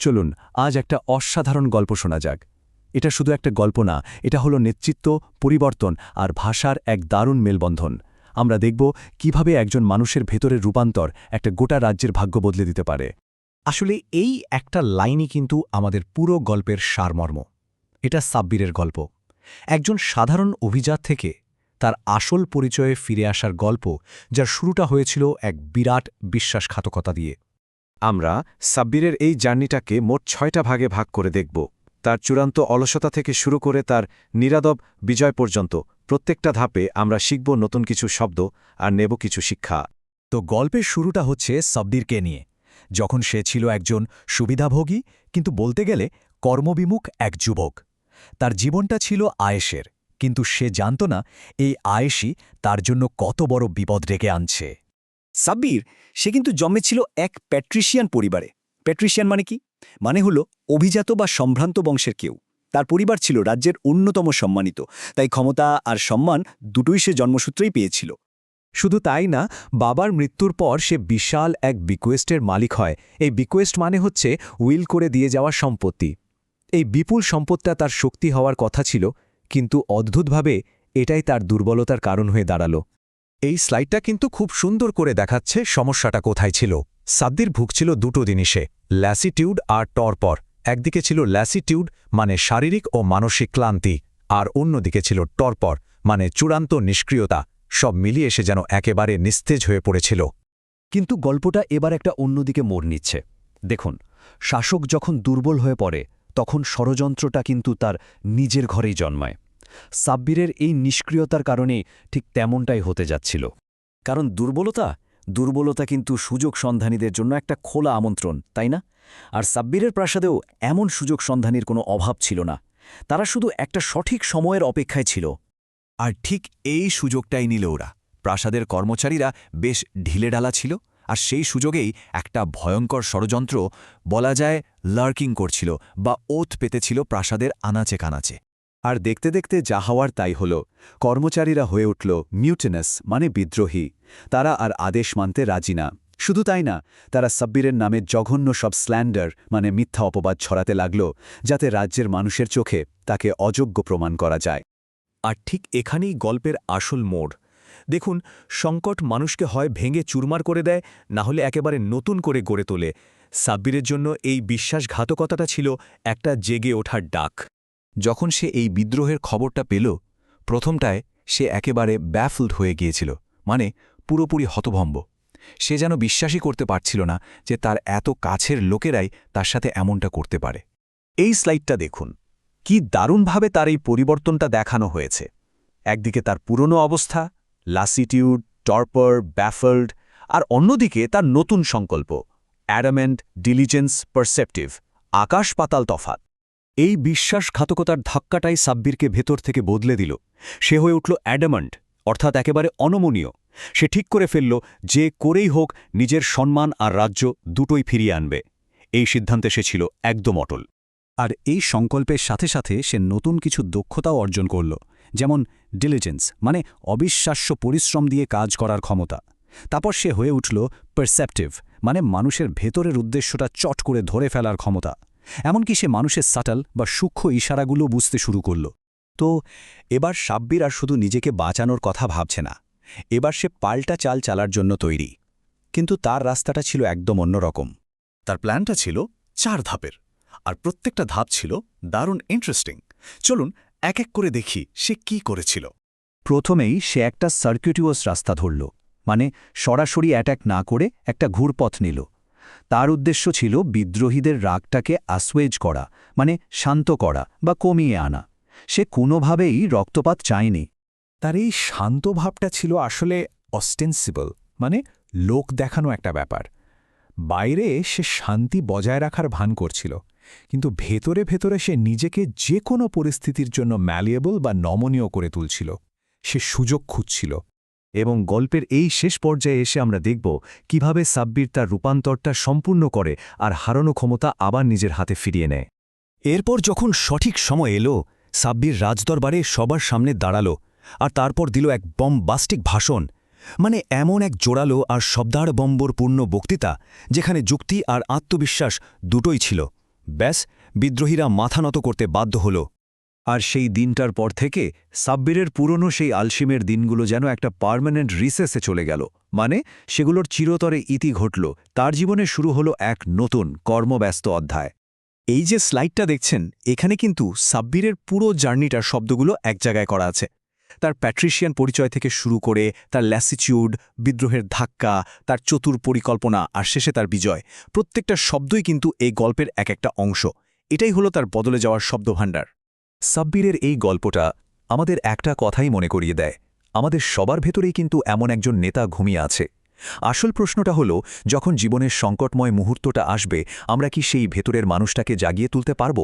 চলুন আজ একটা অসাধারণ গল্প শোনা যাক। এটা শুধু একটা গল্প না, এটা হলো নেতৃত্ব, পরিবর্তন আর ভাষার এক দারুণ মেলবন্ধন। আমরা দেখব কিভাবে একজন মানুষের ভেতরের রূপান্তর একটা গোটা রাজ্যের ভাগ্য বদলে দিতে পারে। আসলে এই একটা লাইনই কিন্তু আমাদের পুরো গল্পের সারমর্ম। এটা সাব্বিরের গল্প, একজন সাধারণ অভিজাত থেকে তার আসল পরিচয়ে ফিরে আসার গল্প, যার শুরুটা হয়েছিল এক বিরাট বিশ্বাসঘাতকতা দিয়ে। আমরা সাব্বিরের এই জার্নিটাকে মোট ৬টা ভাগে ভাগ করে দেখব। তার চূড়ান্ত অলসতা থেকে শুরু করে তার নিরাদব বিজয় পর্যন্ত প্রত্যেকটা ধাপে আমরা শিখব নতুন কিছু শব্দ আর নেব কিছু শিক্ষা। তো গল্পের শুরুটা হচ্ছে সাব্বিরকে নিয়ে, যখন সে ছিল একজন সুবিধাভোগী কিন্তু বলতে গেলে কর্মবিমুখ এক যুবক। তার জীবনটা ছিল আয়েশের, কিন্তু সে জানত না এই আয়েশই তার জন্য কত বড় বিপদ ডেকে আনছে। সাব্বির সে কিন্তু জন্মেছিল এক প্যাট্রিশিয়ান পরিবারে। প্যাট্রিশিয়ান মানে কি? মানে হলো অভিজাত বা সম্ভ্রান্ত বংশের কেউ। তার পরিবার ছিল রাজ্যের অন্যতম সম্মানিত, তাই ক্ষমতা আর সম্মান দুটোই সে জন্মসূত্রেই পেয়েছিল। শুধু তাই না, বাবার মৃত্যুর পর সে বিশাল এক বিকোয়েস্টের মালিক হয়। এই বিকোয়েস্ট মানে হচ্ছে উইল করে দিয়ে যাওয়া সম্পত্তি। এই বিপুল সম্পদটা তার শক্তি হওয়ার কথা ছিল, কিন্তু অদ্ভুতভাবে এটাই তার দুর্বলতার কারণ হয়ে দাঁড়াল। এই স্লাইডটা কিন্তু খুব সুন্দর করে দেখাচ্ছে সমস্যাটা কোথায় ছিল। সাব্বির ভুগছিল দুটো জিনিসে, ল্যাসিটিউড আর টরপর। একদিকে ছিল ল্যাসিটিউড মানে শারীরিক ও মানসিক ক্লান্তি, আর অন্যদিকে ছিল টরপর মানে চূড়ান্ত নিষ্ক্রিয়তা। সব মিলিয়ে এসে যেন একেবারে নিস্তেজ হয়ে পড়েছিল। কিন্তু গল্পটা এবার একটা অন্যদিকে মোড় নিচ্ছে। দেখুন, শাসক যখন দুর্বল হয়ে পড়ে তখন ষড়যন্ত্রটা কিন্তু তার নিজের ঘরেই জন্মায়। সাব্বিরের এই নিষ্ক্রিয়তার কারণে ঠিক তেমনটাই হতে যাচ্ছিল। কারণ দুর্বলতা কিন্তু সুযোগ সন্ধানীদের জন্য একটা খোলা আমন্ত্রণ, তাই না? আর সাব্বিরের প্রাসাদেও এমন সুযোগ সন্ধানীর কোনো অভাব ছিল না। তারা শুধু একটা সঠিক সময়ের অপেক্ষায় ছিল। আর ঠিক এই সুযোগটাই নিল ওরা। প্রাসাদের কর্মচারীরা বেশ ঢিলেঢালা ছিল, আর সেই সুযোগেই একটা ভয়ঙ্কর ষড়যন্ত্র, বলা যায় লার্কিং করছিল বা ওত পেতেছিল প্রাসাদের আনাচে কানাচে। আর দেখতে দেখতে যা হওয়ার তাই হল। কর্মচারীরা হয়ে উঠল মিউটিনাস মানে বিদ্রোহী। তারা আর আদেশ মানতে রাজি না। শুধু তাই না, তারা সাব্বিরের নামে জঘন্য সব স্ল্যান্ডার মানে মিথ্যা অপবাদ ছড়াতে লাগল, যাতে রাজ্যের মানুষের চোখে তাকে অযোগ্য প্রমাণ করা যায়। আর ঠিক এখানেই গল্পের আসল মোড়। দেখুন, সংকট মানুষকে হয় ভেঙে চুরমার করে দেয়, না হলে একেবারে নতুন করে গড়ে তোলে। সাব্বিরের জন্য এই বিশ্বাসঘাতকতাটা ছিল একটা জেগে ওঠার ডাক। যখন সে এই বিদ্রোহের খবরটা পেল, প্রথমটায় সে একেবারে ব্যাফলড হয়ে গিয়েছিল, মানে পুরোপুরি হতভম্ব। সে যেন বিশ্বাসই করতে পারছিল না যে তার এত কাছের লোকেরাই তার সাথে এমনটা করতে পারে। এই স্লাইডটা দেখুন, কি দারুণভাবে তার এই পরিবর্তনটা দেখানো হয়েছে। একদিকে তার পুরনো অবস্থা, লাসিটিউড, টর্পর, ব্যাফল্ড, আর অন্যদিকে তার নতুন সংকল্প, অ্যাডামেন্ট, ডিলিজেন্স, পারসেপটিভ। আকাশ পাতাল তফাৎ। এই বিশ্বাসঘাতকতার ধাক্কাটাই সাব্বিরকে ভেতর থেকে বদলে দিল। সে হয়ে উঠল অ্যাডামান্ট, অর্থাৎ একেবারে অনমনীয়। সে ঠিক করে ফেলল যে করেই হোক নিজের সম্মান আর রাজ্য দুটোই ফিরিয়ে আনবে। এই সিদ্ধান্তে সে ছিল একদম অটল। আর এই সংকল্পের সাথে সাথে সে নতুন কিছু দক্ষতাও অর্জন করল, যেমন ডিলিজেন্স মানে অবিশ্বাস্য পরিশ্রম দিয়ে কাজ করার ক্ষমতা। তারপর সে হয়ে উঠল পারসেপটিভ মানে মানুষের ভেতরের উদ্দেশ্যটা চট করে ধরে ফেলার ক্ষমতা। এমনকি সে মানুষের সাটল বা সূক্ষ্ম ইশারাগুলো বুঝতে শুরু করল। তো এবার সাব্বির আর শুধু নিজেকে বাঁচানোর কথা ভাবছে না, এবার সে পাল্টা চাল চালার জন্য তৈরি। কিন্তু তার রাস্তাটা ছিল একদম অন্যরকম। তার প্ল্যানটা ছিল 4 ধাপের, আর প্রত্যেকটা ধাপ ছিল দারুণ ইন্টারেস্টিং। চলুন এক এক করে দেখি সে কি করেছিল। প্রথমেই সে একটা সার্কিউটিয়াস রাস্তা ধরল, মানে সরাসরি অ্যাট্যাক না করে একটা ঘুরপথ নিল। তার উদ্দেশ্য ছিল বিদ্রোহীদের রাগটাকে অ্যাসুয়েজ করা, মানে শান্ত করা বা কমিয়ে আনা। সে কোনোভাবেই রক্তপাত চায়নি। তার এই শান্ত ভাবটা ছিল আসলে অস্টেন্সিবল, মানে লোক দেখানো একটা ব্যাপার। বাইরে সে শান্তি বজায় রাখার ভান করছিল, কিন্তু ভেতরে ভেতরে সে নিজেকে যে কোনো পরিস্থিতির জন্য ম্যালিয়েবল বা নমনীয় করে তুলছিল। সে সুযোগ খুঁজছিল। এবং গল্পের এই শেষ পর্যায়ে এসে আমরা দেখব কিভাবে সাব্বির তার রূপান্তরটা সম্পূর্ণ করে আর হারানো ক্ষমতা আবার নিজের হাতে ফিরিয়ে নেয়। এরপর যখন সঠিক সময় এলো, সাব্বির রাজদরবারে সবার সামনে দাঁড়াল আর তারপর দিল এক বম্বাস্টিক ভাষণ, মানে এমন এক জোরালো আর শব্দাড়বম্বরপূর্ণ বক্তৃতা যেখানে যুক্তি আর আত্মবিশ্বাস দুটোই ছিল। ব্যাস বিদ্রোহীরা মাথা নত করতে বাধ্য হল। আর সেই দিনটার পর থেকে সাব্বিরের পুরনো সেই আলসিমের দিনগুলো যেন একটা পার্মানেন্ট রিসেসে চলে গেল, মানে সেগুলোর চিরতরে ইতি ঘটল। তার জীবনে শুরু হলো এক নতুন কর্মব্যস্ত অধ্যায়। এই যে স্লাইডটা দেখছেন, এখানে কিন্তু সাব্বিরের পুরো জার্নিটার শব্দগুলো এক জায়গায় করা আছে। তার প্যাট্রিশিয়ান পরিচয় থেকে শুরু করে তার ল্যাসিচিউড, বিদ্রোহের ধাক্কা, তার চতুর পরিকল্পনা আর শেষে তার বিজয়, প্রত্যেকটা শব্দই কিন্তু এই গল্পের এক একটা অংশ। এটাই হলো তার বদলে যাওয়ার শব্দভাণ্ডার। সাব্বিরের এই গল্পটা আমাদের একটা কথাই মনে করিয়ে দেয়, আমাদের সবার ভেতরেই কিন্তু এমন একজন নেতা ঘুমিয়ে আছে। আসল প্রশ্নটা হলো, যখন জীবনের সংকটময় মুহূর্তটা আসবে, আমরা কি সেই ভেতরের মানুষটাকে জাগিয়ে তুলতে পারব?